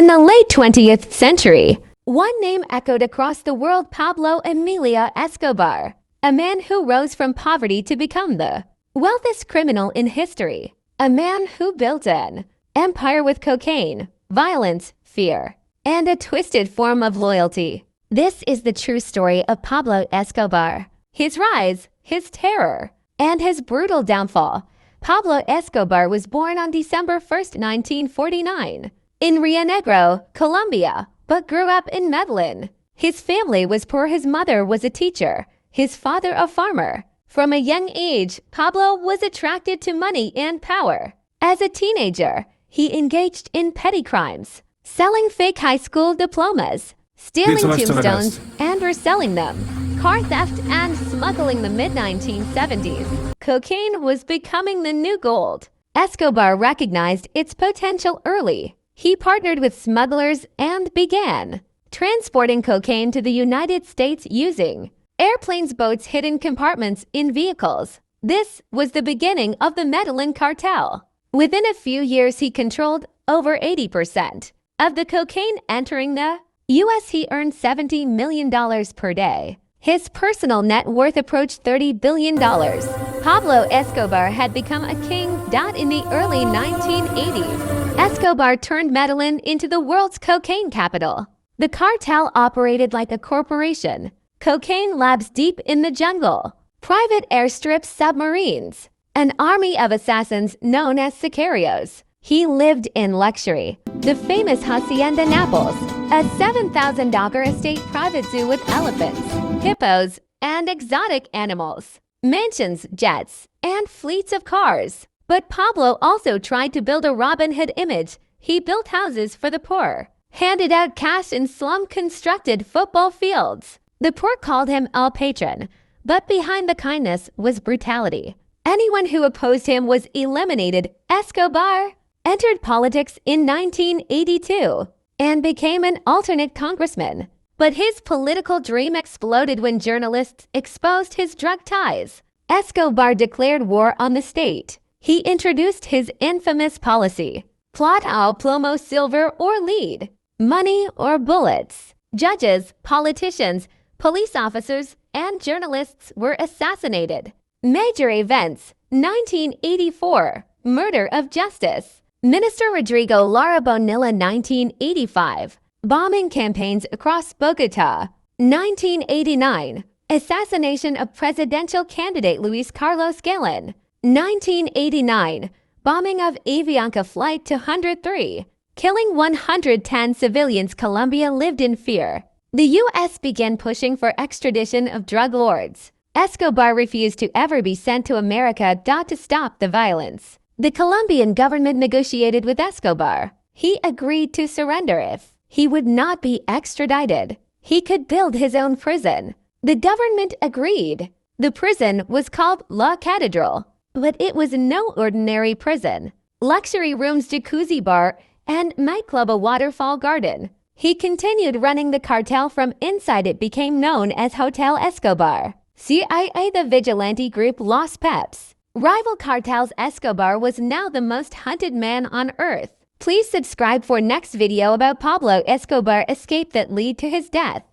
In the late 20th century, one name echoed across the world: Pablo Emilio Escobar, a man who rose from poverty to become the wealthiest criminal in history, a man who built an empire with cocaine, violence, fear, and a twisted form of loyalty. This is the true story of Pablo Escobar, his rise, his terror, and his brutal downfall. Pablo Escobar was born on December 1st, 1949, in Rio Negro, Colombia, but grew up in Medellín. His family was poor. His mother was a teacher, his father a farmer. From a young age, Pablo was attracted to money and power. As a teenager, he engaged in petty crimes, selling fake high school diplomas, stealing tombstones and reselling them, car theft, and smuggling. The mid-1970s, cocaine was becoming the new gold. Escobar recognized its potential early. He partnered with smugglers and began transporting cocaine to the United States using airplanes, boats, hidden compartments in vehicles. This was the beginning of the Medellín Cartel. Within a few years, he controlled over 80% of the cocaine entering the U.S. He earned $70 million per day. His personal net worth approached $30 billion. Pablo Escobar had become a king. In the early 1980s, Escobar turned Medellín into the world's cocaine capital. The cartel operated like a corporation. Cocaine labs deep in the jungle, private airstrips, submarines, an army of assassins known as sicarios. He lived in luxury. The famous Hacienda Naples, a 7,000-acre estate private zoo with elephants, hippos, and exotic animals, mansions, jets, and fleets of cars. But Pablo also tried to build a Robin Hood image. He built houses for the poor, handed out cash in slum-constructed football fields. The poor called him El Patron, but behind the kindness was brutality. Anyone who opposed him was eliminated. Escobar entered politics in 1982 and became an alternate congressman. But his political dream exploded when journalists exposed his drug ties. Escobar declared war on the state. He introduced his infamous policy: plata o plomo, silver or lead, money or bullets. Judges, politicians, police officers, and journalists were assassinated. Major events: 1984, murder of Justice Minister Rodrigo Lara Bonilla. 1985, bombing campaigns across Bogota. 1989, assassination of presidential candidate Luis Carlos Galán. 1989, bombing of Avianca Flight 203, killing 110 civilians. Colombia lived in fear. The U.S. began pushing for extradition of drug lords. Escobar refused to ever be sent to America. To stop the violence, the Colombian government negotiated with Escobar. He agreed to surrender if he would not be extradited. He could build his own prison. The government agreed. The prison was called La Catedral, but it was no ordinary prison. Luxury rooms, jacuzzi bar, and nightclub, a waterfall garden. He continued running the cartel from inside. It became known as Hotel Escobar. CIA, the vigilante group Los Peps. Rival cartels. Escobar was now the most hunted man on earth. Please subscribe for next video about Pablo Escobar escape that lead to his death.